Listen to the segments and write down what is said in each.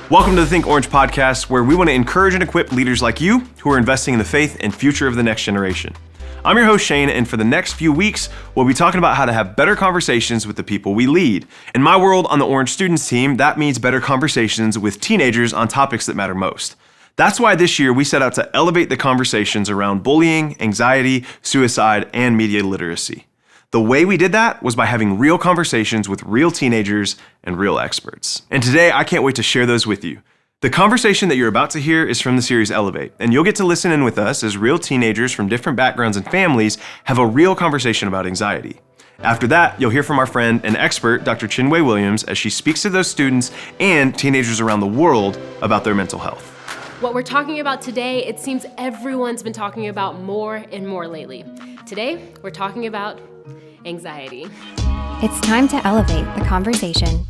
Welcome to the Think Orange podcast, where we want to encourage and equip leaders like you who are investing in the faith and future of the next generation. I'm your host, Shane, and for the next few weeks, we'll be talking about how to have better conversations with the people we lead. In my world on the Orange Students team, that means better conversations with teenagers on topics that matter most. That's why this year we set out to elevate the conversations around bullying, anxiety, suicide, and media literacy. The way we did that was by having real conversations with real teenagers and real experts. And today, I can't wait to share those with you. The conversation that you're about to hear is from the series Elevate, and you'll get to listen in with us as real teenagers from different backgrounds and families have a real conversation about anxiety. After that, you'll hear from our friend and expert, Dr. Chinwe Williams, as she speaks to those students and teenagers around the world about their mental health. What we're talking about today, it seems everyone's been talking about more and more lately. Today, we're talking about anxiety. It's time to elevate the conversation.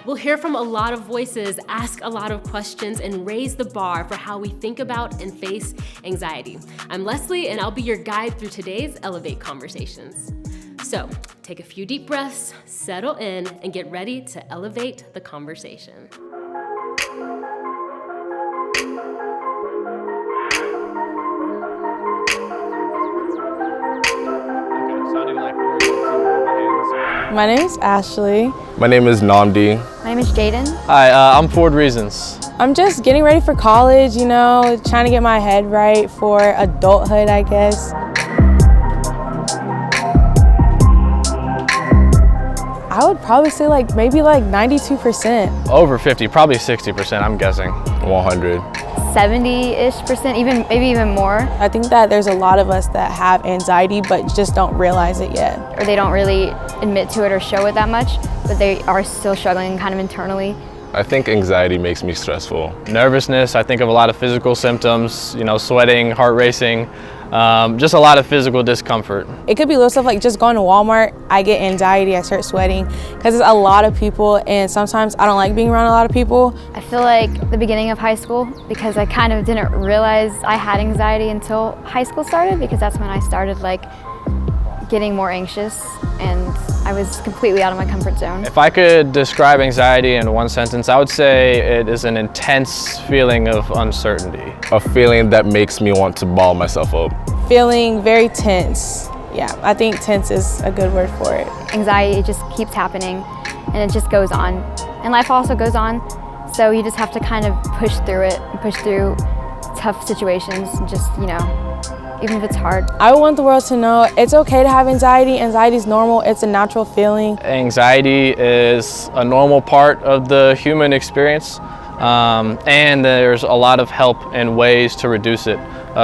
We'll hear from a lot of voices, ask a lot of questions, and raise the bar for how we think about and face anxiety. I'm Leslie, and I'll be your guide through today's Elevate Conversations. So, take a few deep breaths, settle in, and get ready to elevate the conversation. My name is Ashley. My name is Namdi. My name is Jaden. Hi, I'm Ford Reasons. I'm just getting ready for college, trying to get my head right for adulthood, I guess. I would probably say maybe 92%. Over 50, probably 60%, I'm guessing. 100. 70-ish%, maybe even more. I think that there's a lot of us that have anxiety but just don't realize it yet. Or they don't really admit to it or show it that much, but they are still struggling kind of internally. I think anxiety makes me stressful. Nervousness, I think of a lot of physical symptoms, sweating, heart racing, just a lot of physical discomfort. It could be little stuff like just going to Walmart, I get anxiety, I start sweating because there's a lot of people and sometimes I don't like being around a lot of people. I feel like the beginning of high school, because I kind of didn't realize I had anxiety until high school started, because that's when I started getting more anxious and I was completely out of my comfort zone. If I could describe anxiety in one sentence, I would say it is an intense feeling of uncertainty. A feeling that makes me want to ball myself up. Feeling very tense. Yeah, I think tense is a good word for it. Anxiety, it just keeps happening and it just goes on. And life also goes on, so you just have to kind of push through it, and push through tough situations, and just, even if it's hard. I want the world to know it's okay to have anxiety. Anxiety is normal, it's a natural feeling. Anxiety is a normal part of the human experience, and there's a lot of help and ways to reduce it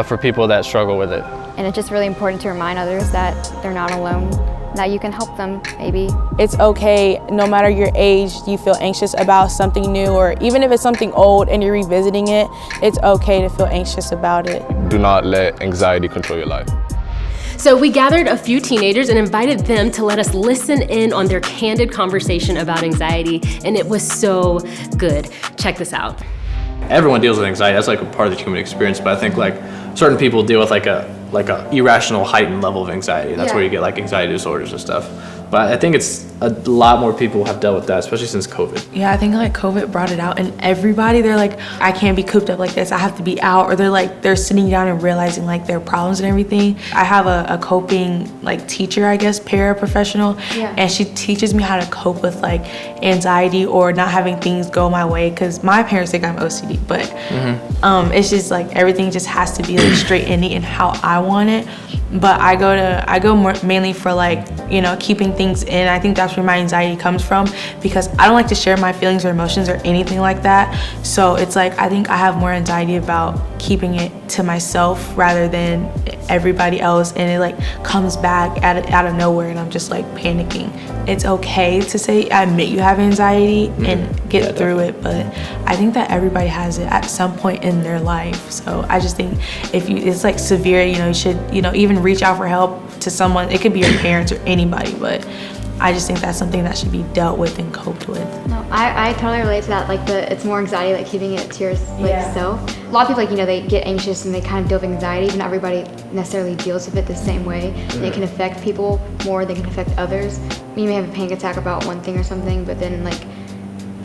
for people that struggle with it. And it's just really important to remind others that they're not alone, that you can help them, maybe. It's okay, no matter your age, you feel anxious about something new, or even if it's something old and you're revisiting it, it's okay to feel anxious about it. Do not let anxiety control your life. So we gathered a few teenagers and invited them to let us listen in on their candid conversation about anxiety, and it was so good. Check this out. Everyone deals with anxiety. That's a part of the human experience, but I think certain people deal with a irrational heightened level of anxiety. That's where you get anxiety disorders and stuff. But I think it's a lot more people have dealt with that, especially since COVID. Yeah, I think COVID brought it out, and everybody, they're I can't be cooped up like this, I have to be out, or they're sitting down and realizing their problems and everything. I have a coping teacher, I guess, paraprofessional, and she teaches me how to cope with anxiety or not having things go my way, because my parents think I'm OCD, but it's just everything just has to be straight and neat and how I want it. But I go more mainly for keeping things in. I think that's where my anxiety comes from, because I don't like to share my feelings or emotions or anything like that. So it's I think I have more anxiety about keeping it to myself rather than everybody else, and it comes back out of nowhere and I'm just panicking. It's okay to say I admit you have anxiety and get through it, but I think that everybody has it at some point in their life. So I just think if it's severe, you should even reach out for help to someone. It could be your parents or anybody, but I just think that's something that should be dealt with and coped with. No, I totally relate to that. Like it's more anxiety, like keeping it to yourself. A lot of people, like, you know, they get anxious and they kind of deal with anxiety, but not everybody necessarily deals with it the same way. And it can affect people more than it can affect others. You may have a panic attack about one thing or something, but then like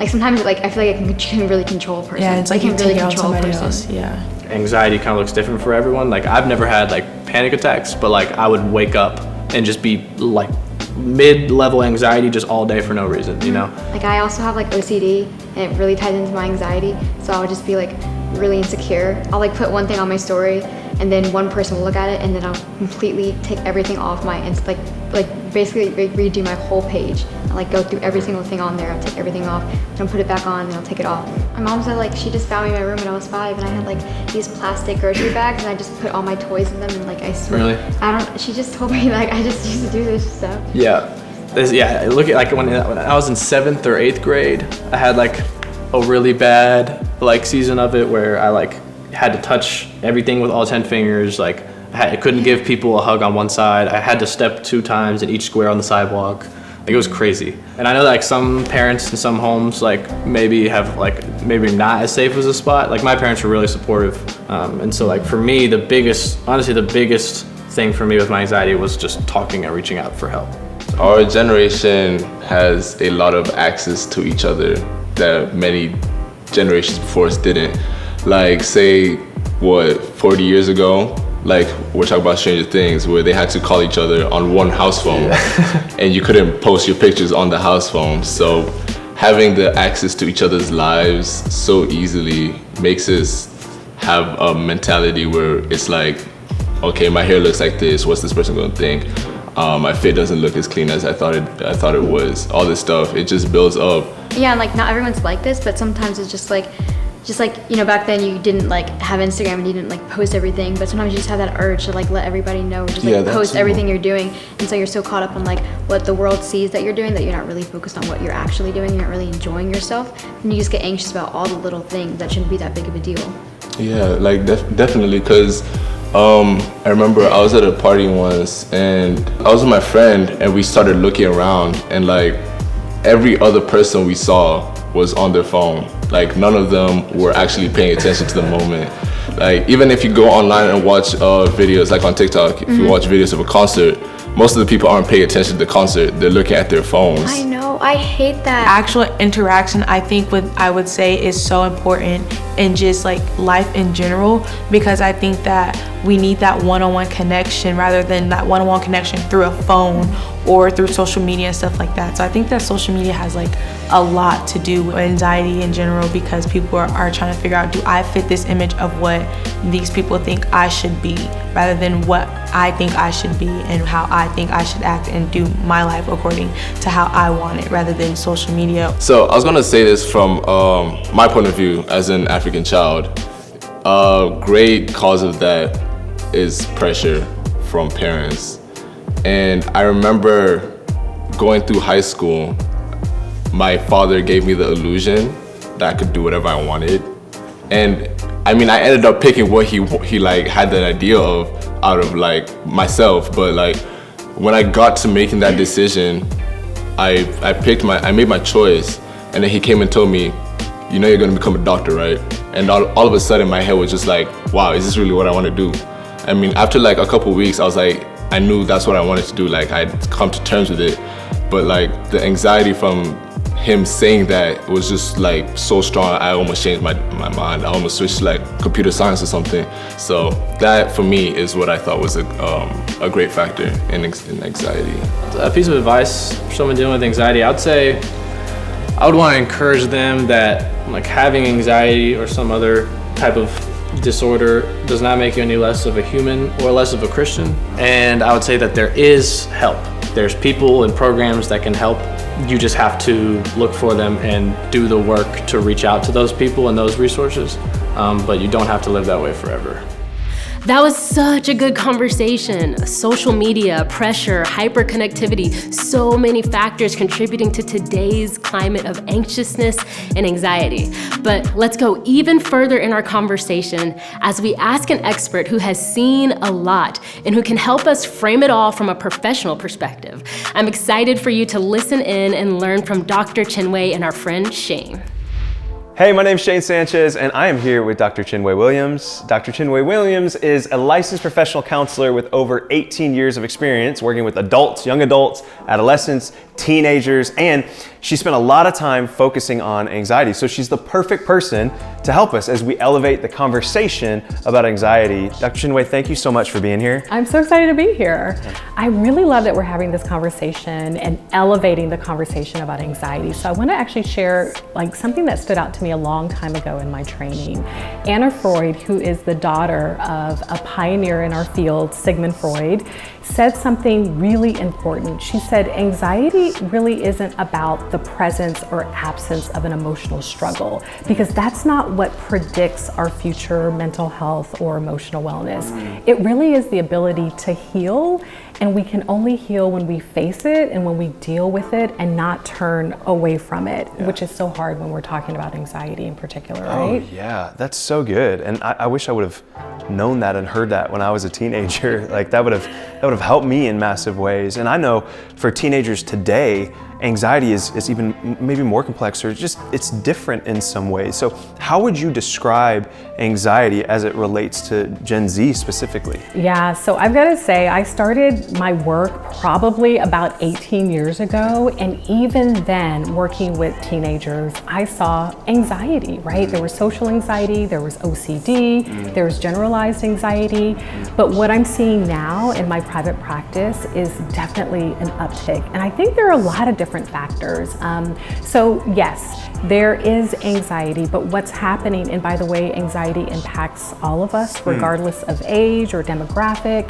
sometimes like I feel like it can really control a person. Yeah, it's like you can take it on somebody else. Yeah. Anxiety kind of looks different for everyone. Like I've never had like panic attacks, but like I would wake up and just be like mid-level anxiety just all day for no reason, you know? Like I also have like OCD, and it really ties into my anxiety. So I would just be like really insecure. I'll like put one thing on my story, and then one person will look at it, and then I'll completely take everything off my like basically redo my whole page. I'll like go through every single thing on there. I'll take everything off, and I'll put it back on, and I'll take it off. My mom said like she just found me in my room when I was 5, and I had like these plastic grocery bags, and I just put all my toys in them, and like I swear, Really? she just told me like I just used to do this stuff. Yeah. Look at like when I was in 7th or 8th grade, I had like a really bad like season of it where I like had to touch everything with all 10 fingers. Like I couldn't give people a hug on one side. I had to step 2 times in each square on the sidewalk. Like it was crazy. And I know that like some parents in some homes like maybe have like maybe not as safe as a spot. Like my parents were really supportive. And so like for me, honestly the biggest thing for me with my anxiety was just talking and reaching out for help. Our generation has a lot of access to each other that many generations before us didn't. Like say, 40 years ago, like we're talking about Stranger Things, where they had to call each other on one house phone and you couldn't post your pictures on the house phone. So having the access to each other's lives so easily makes us have a mentality where it's like, okay, my hair looks like this, what's this person gonna think? My fit doesn't look as clean as I thought it was. All this stuff, it just builds up. Yeah, and like not everyone's like this, but sometimes it's just like, you know, back then you didn't like have Instagram and you didn't like post everything, but sometimes you just have that urge to like let everybody know, just like post everything you're doing. And so you're so caught up on like what the world sees that you're doing that you're not really focused on what you're actually doing. You're not really enjoying yourself. And you just get anxious about all the little things that shouldn't be that big of a deal. Yeah, like definitely, because I remember I was at a party once and I was with my friend and we started looking around and like every other person we saw was on their phone. Like none of them were actually paying attention to the moment. Like even if you go online and watch videos like on TikTok, if you watch videos of a concert, most of the people aren't paying attention to the concert. They're looking at their phones. I know, I hate that. Actual interaction, I think I would say is so important in just like life in general, because I think that we need that one-on-one connection rather than that one-on-one connection through a phone or through social media and stuff like that. So I think that social media has like a lot to do with anxiety in general, because people are trying to figure out, do I fit this image of what these people think I should be, rather than what I think I should be and how I think I should act and do my life according to how I want it, rather than social media. So I was gonna say this from my point of view as an African child. A great cause of that is pressure from parents. And I remember going through high school, my father gave me the illusion that I could do whatever I wanted. And I mean, I ended up picking what he like had that idea of out of like myself. But like when I got to making that decision, I made my choice. And then he came and told me, you know, you're gonna become a doctor, right? And all of a sudden my head was just like, wow, is this really what I want to do? I mean, after like a couple weeks, I was like, I knew that's what I wanted to do. Like I'd come to terms with it. But like the anxiety from him saying that was just like so strong, I almost changed my mind. I almost switched to like computer science or something. So that for me is what I thought was a great factor in anxiety. A piece of advice for someone dealing with anxiety, I would say I would want to encourage them that like having anxiety or some other type of disorder does not make you any less of a human or less of a Christian. And I would say that there is help. There's people and programs that can help. You just have to look for them and do the work to reach out to those people and those resources. But you don't have to live that way forever. That was such a good conversation. Social media, pressure, hyperconnectivity, so many factors contributing to today's climate of anxiousness and anxiety. But let's go even further in our conversation as we ask an expert who has seen a lot and who can help us frame it all from a professional perspective. I'm excited for you to listen in and learn from Dr. Chinwe and our friend Shane. Hey, my name's Shane Sanchez, and I am here with Dr. Chinwe Williams. Dr. Chinwe Williams is a licensed professional counselor with over 18 years of experience working with adults, young adults, adolescents, teenagers, and she spent a lot of time focusing on anxiety. So she's the perfect person to help us as we elevate the conversation about anxiety. Dr. Chinwe, thank you so much for being here. I'm so excited to be here. I really love that we're having this conversation and elevating the conversation about anxiety. So I want to actually share something that stood out to me a long time ago in my training. Anna Freud, who is the daughter of a pioneer in our field, Sigmund Freud, said something really important. She said, anxiety really isn't about the presence or absence of an emotional struggle, because that's not what predicts our future mental health or emotional wellness. It really is the ability to heal, and we can only heal when we face it and when we deal with it and not turn away from it, which is so hard when we're talking about anxiety in particular, right? Oh yeah, that's so good. And I wish I would have known that and heard that when I was a teenager. That would have helped me in massive ways. And I know for teenagers today, anxiety is even maybe more complex, or just it's different in some ways. So how would you describe anxiety as it relates to Gen Z specifically? Yeah, so I've got to say, I started my work probably about 18 years ago, and even then, working with teenagers, I saw anxiety, right? There was social anxiety, there was OCD, there was generalized anxiety, but what I'm seeing now in my private practice is definitely an uptick, and I think there are a lot of different factors. So yes, there is anxiety, but what's happening, and by the way, anxiety impacts all of us regardless of age or demographic,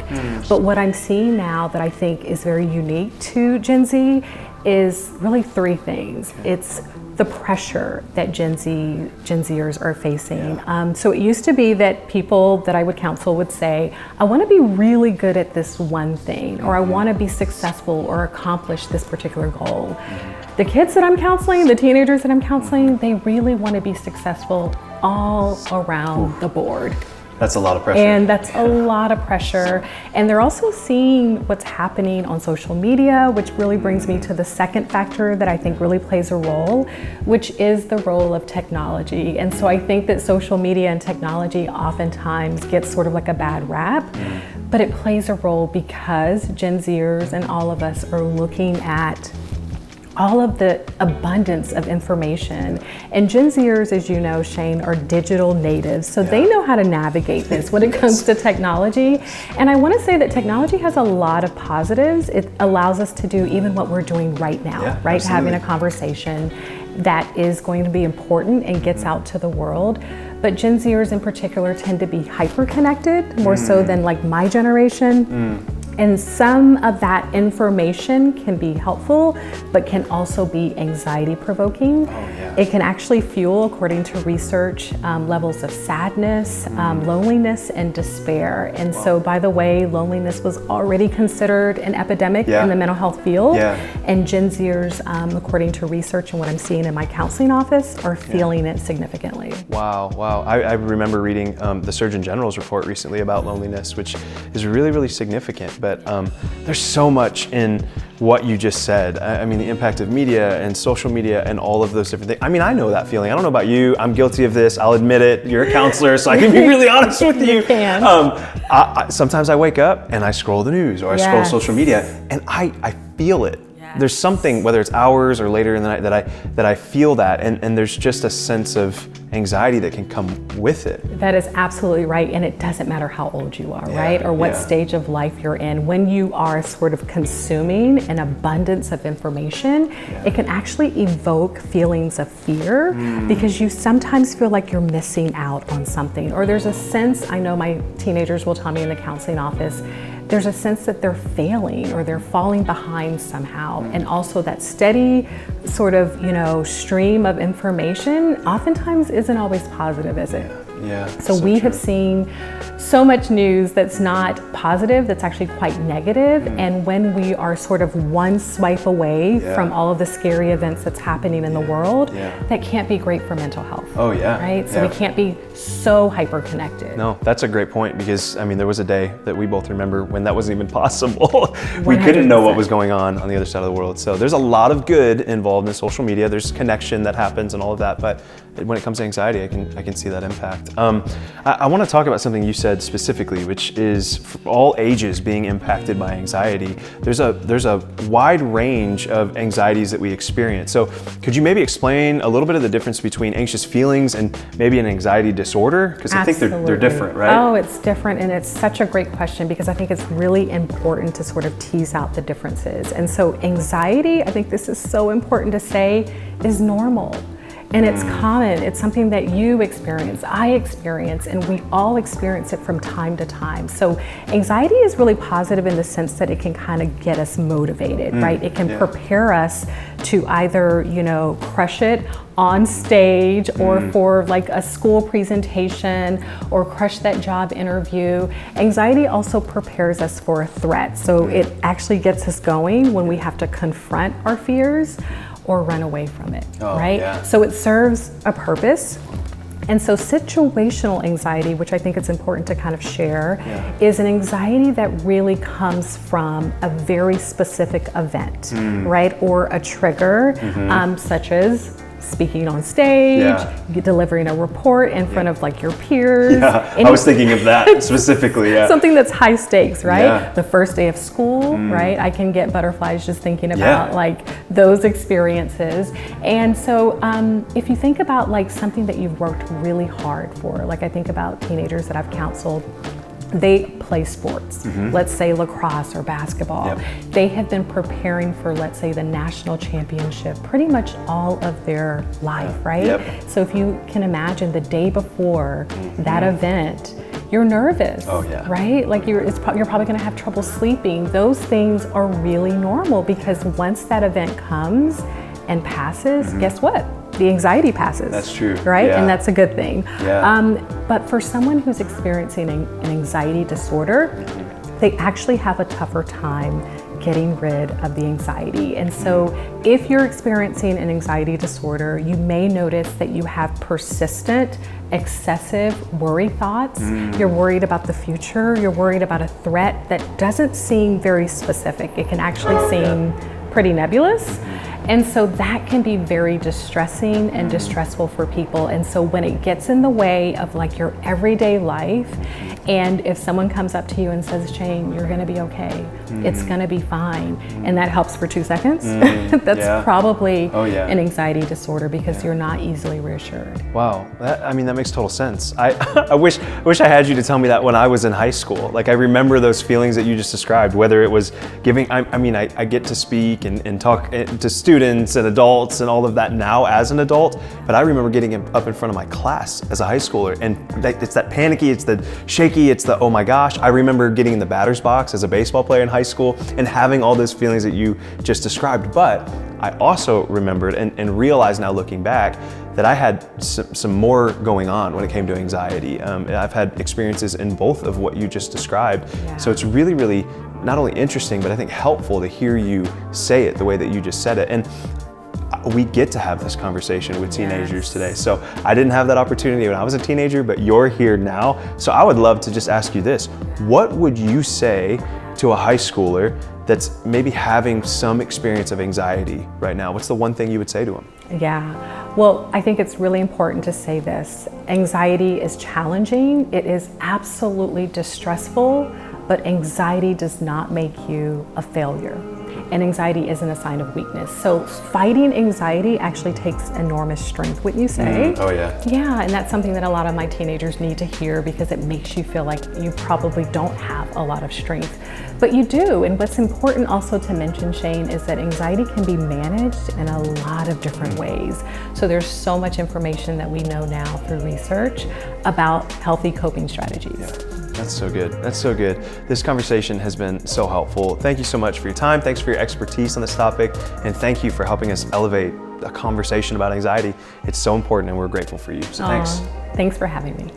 but what I'm seeing now that I think is very unique to Gen Z is really three things. It's the pressure that Gen Zers are facing. So it used to be that people that I would counsel would say, I want to be really good at this one thing, or I want to be successful or accomplish this particular goal. The kids that I'm counseling, the teenagers that I'm counseling, they really want to be successful all around the board. That's a lot of pressure. And that's a lot of pressure. And they're also seeing what's happening on social media, which really brings me to the second factor that I think really plays a role, which is the role of technology. And so I think that social media and technology oftentimes gets sort of like a bad rap, but it plays a role because Gen Zers and all of us are looking at all of the abundance of information. And Gen Zers, as you know, Shane, are digital natives, so they know how to navigate this when it comes to technology. And I want to say that technology has a lot of positives. It allows us to do even what we're doing right now, right? Absolutely. Having a conversation that is going to be important and gets out to the world. But Gen Zers in particular tend to be hyper-connected, more so than like my generation. And some of that information can be helpful, but can also be anxiety provoking. It can actually fuel, according to research, levels of sadness, loneliness, and despair. And so, by the way, loneliness was already considered an epidemic in the mental health field. And Gen Zers, according to research and what I'm seeing in my counseling office, are feeling it significantly. Wow. I remember reading the Surgeon General's report recently about loneliness, which is really, really significant. But there's so much in what you just said. I mean, the impact of media and social media and all of those different things. I mean, I know that feeling. I don't know about you. I'm guilty of this. I'll admit it. You're a counselor, so I can be really honest with you. Sometimes I wake up and I scroll the news or I scroll social media, and I feel it. There's something, whether it's hours or later in the night, that I feel that, and there's just a sense of anxiety that can come with it. That is absolutely right, and it doesn't matter how old you are, right? Or what stage of life you're in. When you are sort of consuming an abundance of information, it can actually evoke feelings of fear because you sometimes feel like you're missing out on something. Or there's a sense, I know my teenagers will tell me in the counseling office, there's a sense that they're failing or they're falling behind somehow. And also that steady sort of, stream of information oftentimes isn't always positive, is it? Yeah. So we have seen so much news that's not positive, that's actually quite negative. And when we are sort of one swipe away from all of the scary events that's happening in the world, that can't be great for mental health. Oh yeah. Right? So we can't be so hyper connected. No, that's a great point, because I mean, there was a day that we both remember when that wasn't even possible. We couldn't know what was going on the other side of the world. So there's a lot of good involved in social media. There's connection that happens and all of that, but when it comes to anxiety, I can see that impact. I want to talk about something you said specifically, which is for all ages being impacted by anxiety. There's a wide range of anxieties that we experience. So could you maybe explain a little bit of the difference between anxious feelings and maybe an anxiety disorder? Because I think they're different, right? Oh, it's different, and it's such a great question, because I think it's really important to sort of tease out the differences. And so anxiety, I think this is so important to say, is normal. And it's common. It's something that you experience, I experience, and we all experience it from time to time. So anxiety is really positive in the sense that it can kind of get us motivated, right? It can prepare us to either, crush it on stage or for like a school presentation or crush that job interview. Anxiety also prepares us for a threat. So it actually gets us going when we have to confront our fears or run away from it, right? Yeah. So it serves a purpose. And so situational anxiety, which I think it's important to kind of share, is an anxiety that really comes from a very specific event, right? Or a trigger, such as speaking on stage, delivering a report in front of like your peers. Yeah, I was thinking of that specifically, Something that's high stakes, right? Yeah. The first day of school, right? I can get butterflies just thinking about like those experiences. And so if you think about like something that you've worked really hard for, like I think about teenagers that I've counseled, they play sports, let's say lacrosse or basketball. They have been preparing for, let's say, the national championship pretty much all of their life, right? So if you can imagine the day before that event, you're nervous, right? Like you're probably gonna have trouble sleeping. Those things are really normal, because once that event comes and passes, guess what? The anxiety passes. That's true. Right? And that's a good thing. Yeah. But for someone who's experiencing an anxiety disorder, they actually have a tougher time getting rid of the anxiety. And so if you're experiencing an anxiety disorder, you may notice that you have persistent, excessive worry thoughts. You're worried about the future. You're worried about a threat that doesn't seem very specific. It can actually seem pretty nebulous. And so that can be very distressing and distressful for people. And so when it gets in the way of like your everyday life, and if someone comes up to you and says, Shane, you're gonna be okay, it's gonna be fine, and that helps for 2 seconds, that's probably an anxiety disorder, because you're not easily reassured. Wow, that makes total sense. I wish I had you to tell me that when I was in high school. Like I remember those feelings that you just described, whether it was giving, I get to speak and talk to students and adults and all of that now as an adult, but I remember getting up in front of my class as a high schooler, and it's that panicky, it's the shaky, it's the oh my gosh. I remember getting in the batter's box as a baseball player in high school and having all those feelings that you just described. But I also remembered and realized now looking back that I had some more going on when it came to anxiety. I've had experiences in both of what you just described. So it's really, really not only interesting, but I think helpful to hear you say it the way that you just said it. And we get to have this conversation with teenagers today. So I didn't have that opportunity when I was a teenager, but you're here now. So I would love to just ask you this. What would you say to a high schooler that's maybe having some experience of anxiety right now? What's the one thing you would say to them? Yeah, well, I think it's really important to say this. Anxiety is challenging. It is absolutely distressful, but anxiety does not make you a failure. And anxiety isn't a sign of weakness. So fighting anxiety actually takes enormous strength, wouldn't you say? Oh yeah. Yeah, and that's something that a lot of my teenagers need to hear, because it makes you feel like you probably don't have a lot of strength. But you do, and what's important also to mention, Shane, is that anxiety can be managed in a lot of different ways. So there's so much information that we know now through research about healthy coping strategies. That's so good. That's so good. This conversation has been so helpful. Thank you so much for your time. Thanks for your expertise on this topic. And thank you for helping us elevate a conversation about anxiety. It's so important, and we're grateful for you. So thanks. Thanks for having me.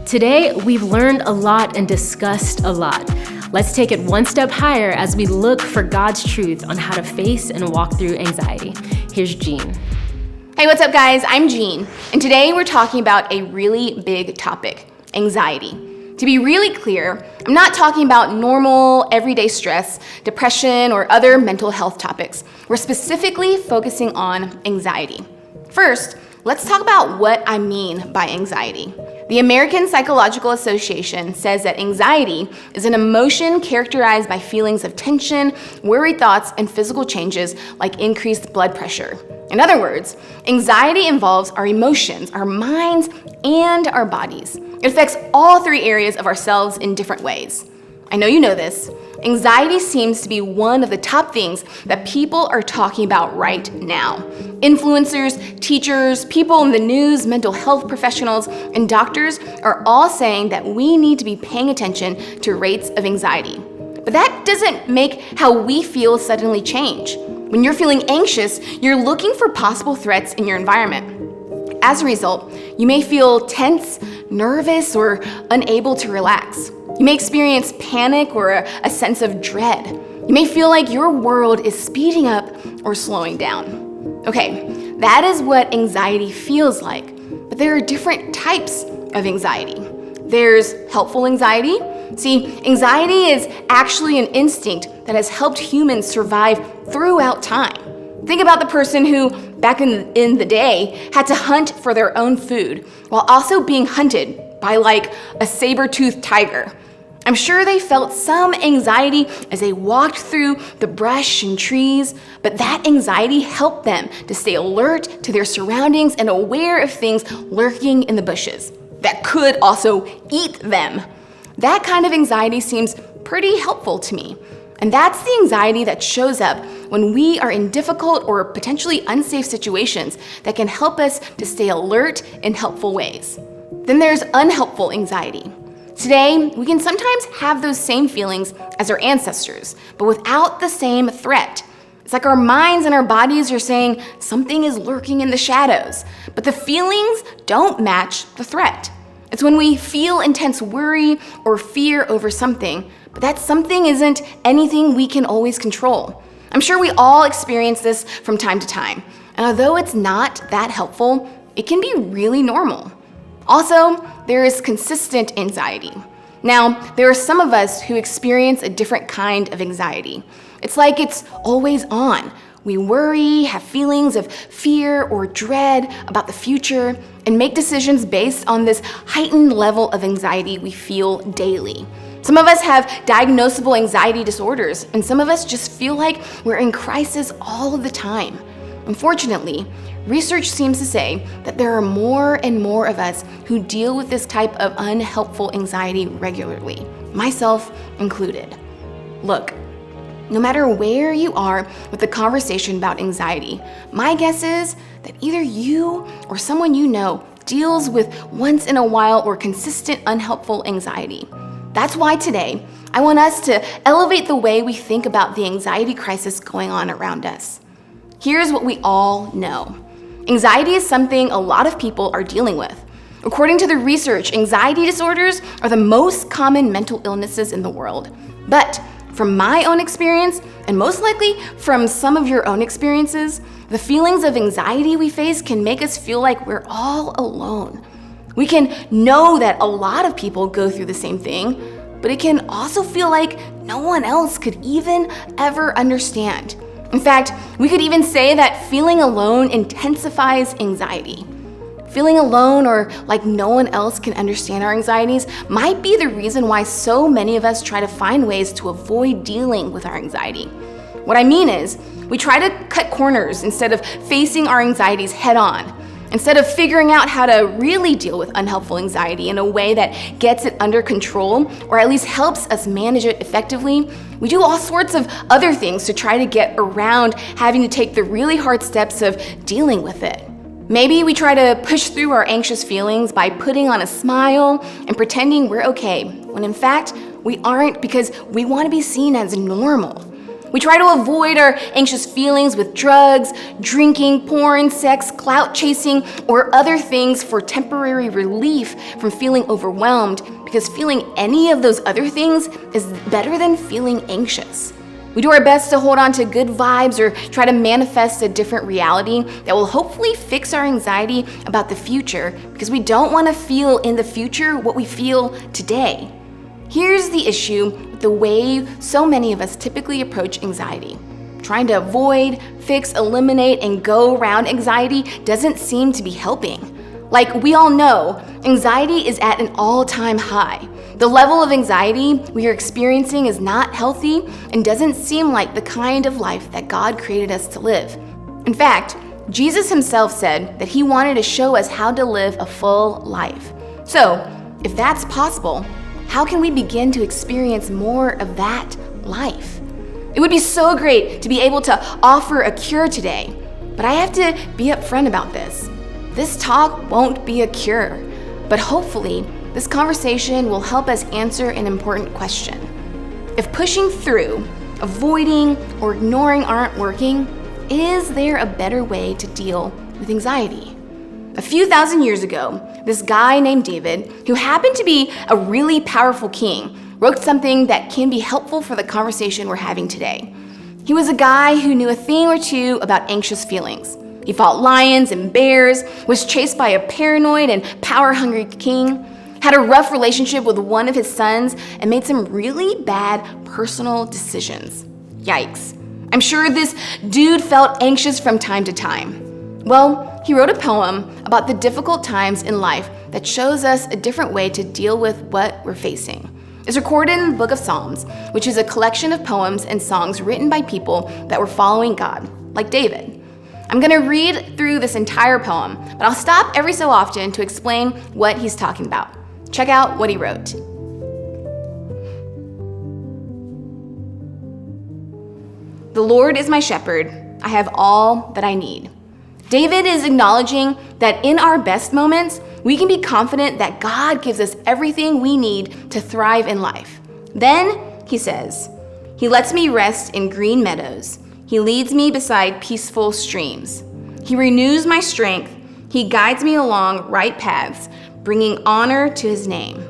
Today, we've learned a lot and discussed a lot. Let's take it one step higher as we look for God's truth on how to face and walk through anxiety. Here's Jean. Hey, what's up, guys? I'm Jean, and today we're talking about a really big topic, anxiety. To be really clear, I'm not talking about normal, everyday stress, depression, or other mental health topics. We're specifically focusing on anxiety. First, let's talk about what I mean by anxiety. The American Psychological Association says that anxiety is an emotion characterized by feelings of tension, worried thoughts, and physical changes like increased blood pressure. In other words, anxiety involves our emotions, our minds, and our bodies. It affects all three areas of ourselves in different ways. I know you know this. Anxiety seems to be one of the top things that people are talking about right now. Influencers, teachers, people in the news, mental health professionals, and doctors are all saying that we need to be paying attention to rates of anxiety. But that doesn't make how we feel suddenly change. When you're feeling anxious, you're looking for possible threats in your environment. As a result, you may feel tense, nervous, or unable to relax. You may experience panic or a sense of dread. You may feel like your world is speeding up or slowing down. Okay, that is what anxiety feels like, but there are different types of anxiety. There's helpful anxiety. See, anxiety is actually an instinct that has helped humans survive throughout time. Think about the person who, back in the day, had to hunt for their own food while also being hunted by like a saber-toothed tiger. I'm sure they felt some anxiety as they walked through the brush and trees, but that anxiety helped them to stay alert to their surroundings and aware of things lurking in the bushes that could also eat them. That kind of anxiety seems pretty helpful to me. And that's the anxiety that shows up when we are in difficult or potentially unsafe situations that can help us to stay alert in helpful ways. Then there's unhelpful anxiety. Today, we can sometimes have those same feelings as our ancestors, but without the same threat. It's like our minds and our bodies are saying something is lurking in the shadows, but the feelings don't match the threat. It's when we feel intense worry or fear over something, but that something isn't anything we can always control. I'm sure we all experience this from time to time, and although it's not that helpful, it can be really normal. Also, there is consistent anxiety. Now, there are some of us who experience a different kind of anxiety. It's like it's always on. We worry, have feelings of fear or dread about the future, and make decisions based on this heightened level of anxiety we feel daily. Some of us have diagnosable anxiety disorders, and some of us just feel like we're in crisis all of the time. Unfortunately, research seems to say that there are more and more of us who deal with this type of unhelpful anxiety regularly, myself included. Look, no matter where you are with the conversation about anxiety, my guess is that either you or someone you know deals with once in a while or consistent unhelpful anxiety. That's why today, I want us to elevate the way we think about the anxiety crisis going on around us. Here's what we all know. Anxiety is something a lot of people are dealing with. According to the research, anxiety disorders are the most common mental illnesses in the world. But from my own experience, and most likely from some of your own experiences, the feelings of anxiety we face can make us feel like we're all alone. We can know that a lot of people go through the same thing, but it can also feel like no one else could even ever understand. In fact, we could even say that feeling alone intensifies anxiety. Feeling alone or like no one else can understand our anxieties might be the reason why so many of us try to find ways to avoid dealing with our anxiety. What I mean is, we try to cut corners instead of facing our anxieties head on. Instead of figuring out how to really deal with unhelpful anxiety in a way that gets it under control, or at least helps us manage it effectively, we do all sorts of other things to try to get around having to take the really hard steps of dealing with it. Maybe we try to push through our anxious feelings by putting on a smile and pretending we're okay, when in fact, we aren't because we want to be seen as normal. We try to avoid our anxious feelings with drugs, drinking, porn, sex, clout chasing, or other things for temporary relief from feeling overwhelmed, because feeling any of those other things is better than feeling anxious. We do our best to hold on to good vibes or try to manifest a different reality that will hopefully fix our anxiety about the future, because we don't want to feel in the future what we feel today. Here's the issue with the way so many of us typically approach anxiety. Trying to avoid, fix, eliminate, and go around anxiety doesn't seem to be helping. Like we all know, anxiety is at an all-time high. The level of anxiety we are experiencing is not healthy and doesn't seem like the kind of life that God created us to live. In fact, Jesus himself said that he wanted to show us how to live a full life. So, if that's possible, how can we begin to experience more of that life? It would be so great to be able to offer a cure today, but I have to be upfront about this. This talk won't be a cure, but hopefully this conversation will help us answer an important question. If pushing through, avoiding, or ignoring aren't working, is there a better way to deal with anxiety? A few thousand years ago, this guy named David, who happened to be a really powerful king, wrote something that can be helpful for the conversation we're having today. He was a guy who knew a thing or two about anxious feelings. He fought lions and bears, was chased by a paranoid and power-hungry king, had a rough relationship with one of his sons, and made some really bad personal decisions. Yikes. I'm sure this dude felt anxious from time to time. Well, he wrote a poem about the difficult times in life that shows us a different way to deal with what we're facing. It's recorded in the book of Psalms, which is a collection of poems and songs written by people that were following God, like David. I'm going to read through this entire poem, but I'll stop every so often to explain what he's talking about. Check out what he wrote. The Lord is my shepherd. I have all that I need. David is acknowledging that in our best moments, we can be confident that God gives us everything we need to thrive in life. Then, he says, He lets me rest in green meadows. He leads me beside peaceful streams. He renews my strength. He guides me along right paths, bringing honor to his name.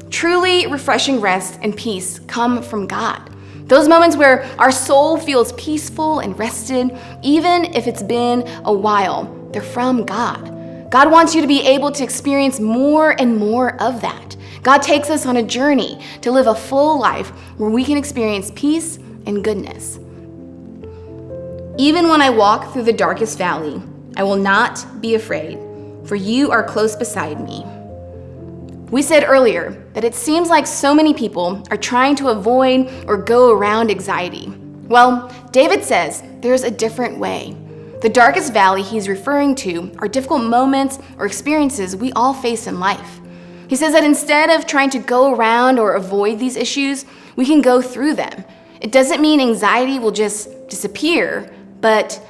Truly refreshing rest and peace come from God. Those moments where our soul feels peaceful and rested, even if it's been a while, they're from God. God wants you to be able to experience more and more of that. God takes us on a journey to live a full life where we can experience peace and goodness. Even when I walk through the darkest valley, I will not be afraid, for you are close beside me. We said earlier that it seems like so many people are trying to avoid or go around anxiety. Well, David says there's a different way. The darkest valley he's referring to are difficult moments or experiences we all face in life. He says that instead of trying to go around or avoid these issues, we can go through them. It doesn't mean anxiety will just disappear, but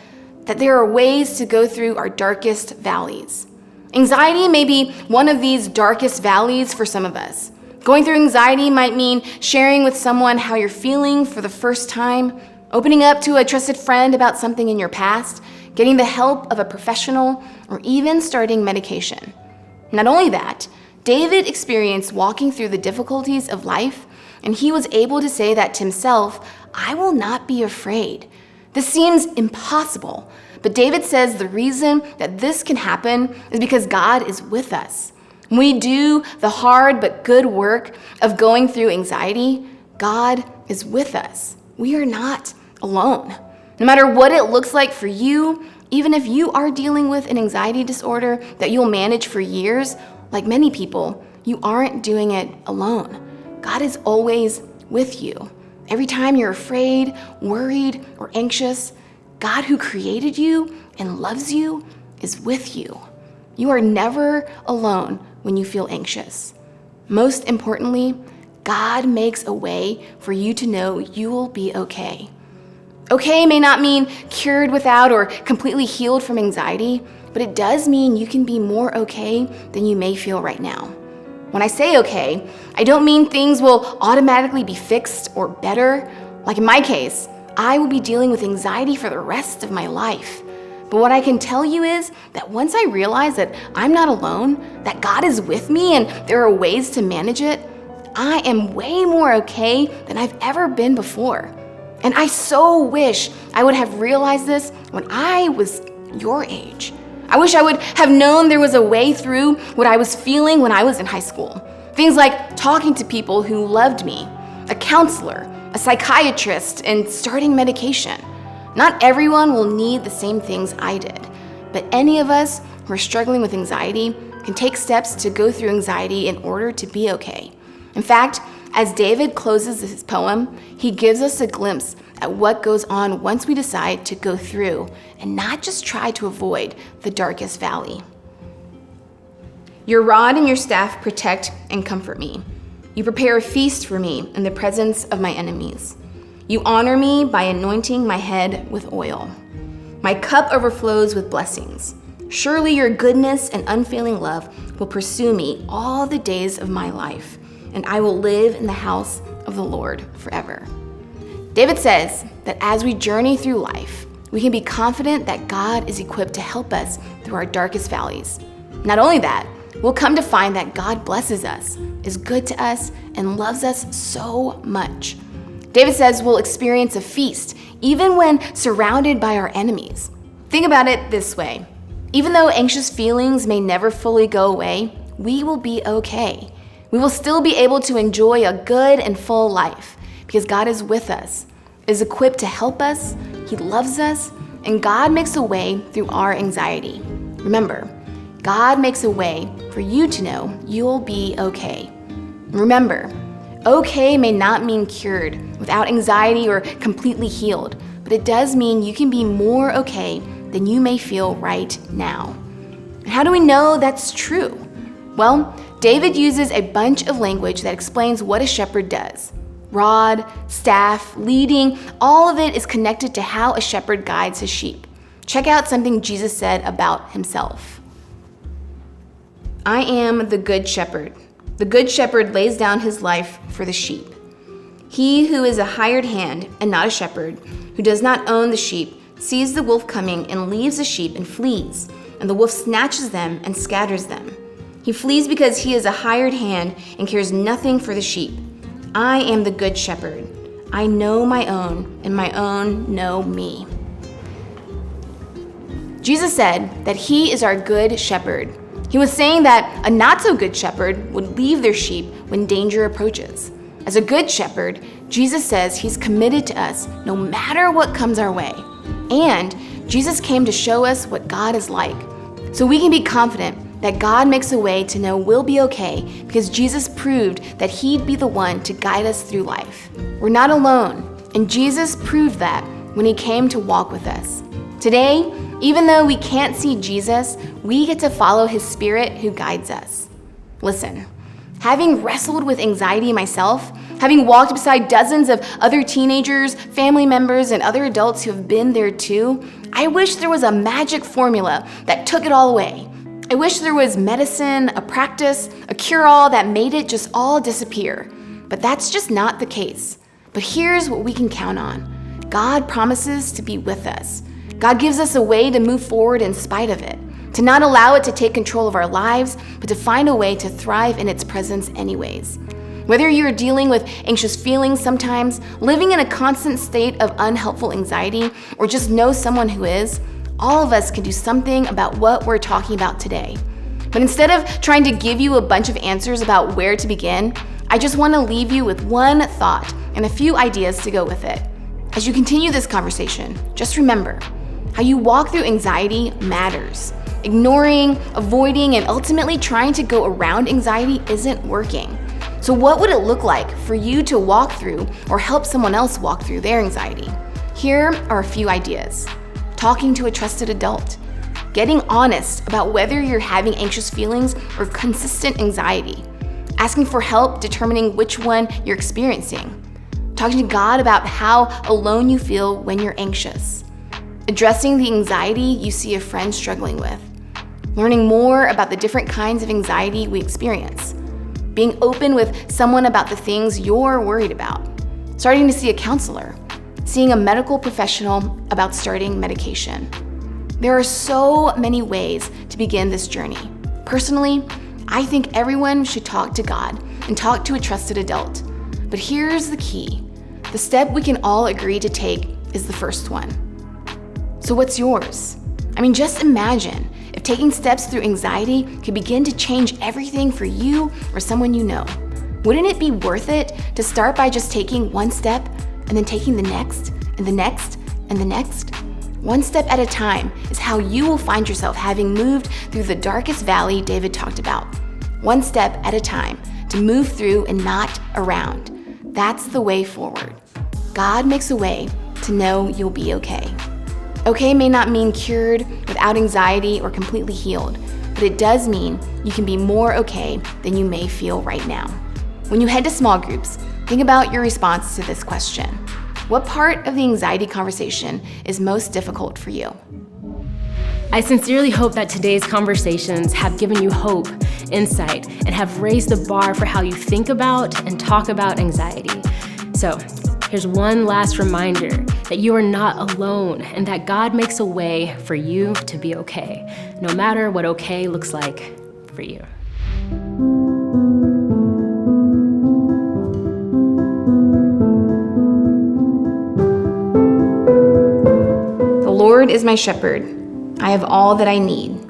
that there are ways to go through our darkest valleys. Anxiety may be one of these darkest valleys for some of us. Going through anxiety might mean sharing with someone how you're feeling for the first time, opening up to a trusted friend about something in your past, getting the help of a professional, or even starting medication. Not only that, David experienced walking through the difficulties of life, and he was able to say that to himself, I will not be afraid. This seems impossible, but David says the reason that this can happen is because God is with us. When we do the hard but good work of going through anxiety, God is with us. We are not alone. No matter what it looks like for you, even if you are dealing with an anxiety disorder that you'll manage for years, like many people, you aren't doing it alone. God is always with you. Every time you're afraid, worried, or anxious, God who created you and loves you is with you. You are never alone when you feel anxious. Most importantly, God makes a way for you to know you will be okay. Okay may not mean cured without or completely healed from anxiety, but it does mean you can be more okay than you may feel right now. When I say okay, I don't mean things will automatically be fixed or better. Like in my case, I will be dealing with anxiety for the rest of my life. But what I can tell you is that once I realize that I'm not alone, that God is with me and there are ways to manage it, I am way more okay than I've ever been before. And I so wish I would have realized this when I was your age. I wish I would have known there was a way through what I was feeling when I was in high school. Things like talking to people who loved me, a counselor, a psychiatrist, and starting medication. Not everyone will need the same things I did, but any of us who are struggling with anxiety can take steps to go through anxiety in order to be okay. In fact, as David closes his poem, he gives us a glimpse at what goes on once we decide to go through and not just try to avoid the darkest valley. Your rod and your staff protect and comfort me. You prepare a feast for me in the presence of my enemies. You honor me by anointing my head with oil. My cup overflows with blessings. Surely your goodness and unfailing love will pursue me all the days of my life, and I will live in the house of the Lord forever. David says that as we journey through life, we can be confident that God is equipped to help us through our darkest valleys. Not only that, we'll come to find that God blesses us, is good to us, and loves us so much. David says we'll experience a feast even when surrounded by our enemies. Think about it this way. Even though anxious feelings may never fully go away, we will be okay. We will still be able to enjoy a good and full life because God is with us, is equipped to help us, He loves us, and God makes a way through our anxiety. Remember, God makes a way for you to know you'll be okay. Remember, okay may not mean cured, without anxiety, or completely healed, but it does mean you can be more okay than you may feel right now. And how do we know that's true? Well, David uses a bunch of language that explains what a shepherd does. Rod, staff, leading, all of it is connected to how a shepherd guides his sheep. Check out something Jesus said about himself. I am the good shepherd. The good shepherd lays down his life for the sheep. He who is a hired hand and not a shepherd, who does not own the sheep, sees the wolf coming and leaves the sheep and flees, and the wolf snatches them and scatters them. He flees because he is a hired hand and cares nothing for the sheep. I am the good shepherd. I know my own, and my own know me. Jesus said that he is our good shepherd. He was saying that a not-so-good shepherd would leave their sheep when danger approaches. As a good shepherd, Jesus says he's committed to us no matter what comes our way. And Jesus came to show us what God is like, so we can be confident that God makes a way to know we'll be okay because Jesus proved that He'd be the one to guide us through life. We're not alone, and Jesus proved that when He came to walk with us. Today, even though we can't see Jesus, we get to follow His Spirit who guides us. Listen, having wrestled with anxiety myself, having walked beside dozens of other teenagers, family members, and other adults who have been there too, I wish there was a magic formula that took it all away. I wish there was medicine, a practice, a cure-all that made it just all disappear. But that's just not the case. But here's what we can count on. God promises to be with us. God gives us a way to move forward in spite of it, to not allow it to take control of our lives, but to find a way to thrive in its presence anyways. Whether you're dealing with anxious feelings sometimes, living in a constant state of unhelpful anxiety, or just know someone who is, all of us can do something about what we're talking about today. But instead of trying to give you a bunch of answers about where to begin, I just want to leave you with one thought and a few ideas to go with it. As you continue this conversation, just remember, how you walk through anxiety matters. Ignoring, avoiding, and ultimately trying to go around anxiety isn't working. So what would it look like for you to walk through or help someone else walk through their anxiety? Here are a few ideas. Talking to a trusted adult, getting honest about whether you're having anxious feelings or consistent anxiety, asking for help determining which one you're experiencing, talking to God about how alone you feel when you're anxious, addressing the anxiety you see a friend struggling with, learning more about the different kinds of anxiety we experience, being open with someone about the things you're worried about, starting to see a counselor, seeing a medical professional about starting medication. There are so many ways to begin this journey. Personally, I think everyone should talk to God and talk to a trusted adult. But here's the key. The step we can all agree to take is the first one. So what's yours? I mean, just imagine if taking steps through anxiety could begin to change everything for you or someone you know. Wouldn't it be worth it to start by just taking one step and then taking the next and the next and the next? One step at a time is how you will find yourself having moved through the darkest valley David talked about. One step at a time to move through and not around. That's the way forward. God makes a way to know you'll be okay. Okay may not mean cured, without anxiety, or completely healed, but it does mean you can be more okay than you may feel right now. When you head to small groups, think about your response to this question. What part of the anxiety conversation is most difficult for you? I sincerely hope that today's conversations have given you hope, insight, and have raised the bar for how you think about and talk about anxiety. So, here's one last reminder that you are not alone and that God makes a way for you to be okay, no matter what okay looks like for you. The Lord is my shepherd. I have all that I need.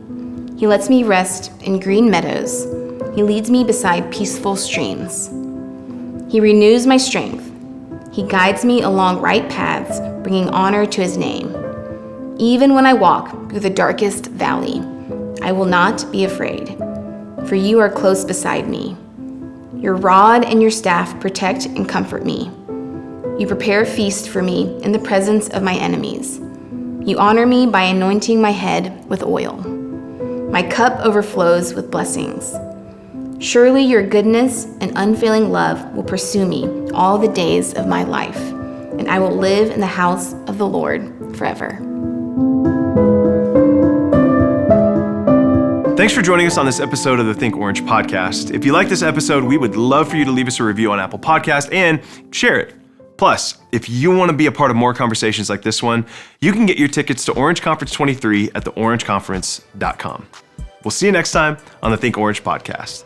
He lets me rest in green meadows. He leads me beside peaceful streams. He renews my strength. He guides me along right paths, bringing honor to his name. Even when I walk through the darkest valley, I will not be afraid, for you are close beside me. Your rod and your staff protect and comfort me. You prepare a feast for me in the presence of my enemies. You honor me by anointing my head with oil. My cup overflows with blessings. Surely your goodness and unfailing love will pursue me all the days of my life, and I will live in the house of the Lord forever. Thanks for joining us on this episode of the Think Orange podcast. If you like this episode, we would love for you to leave us a review on Apple Podcasts and share it. Plus, if you want to be a part of more conversations like this one, you can get your tickets to Orange Conference 23 at theorangeconference.com. We'll see you next time on the Think Orange podcast.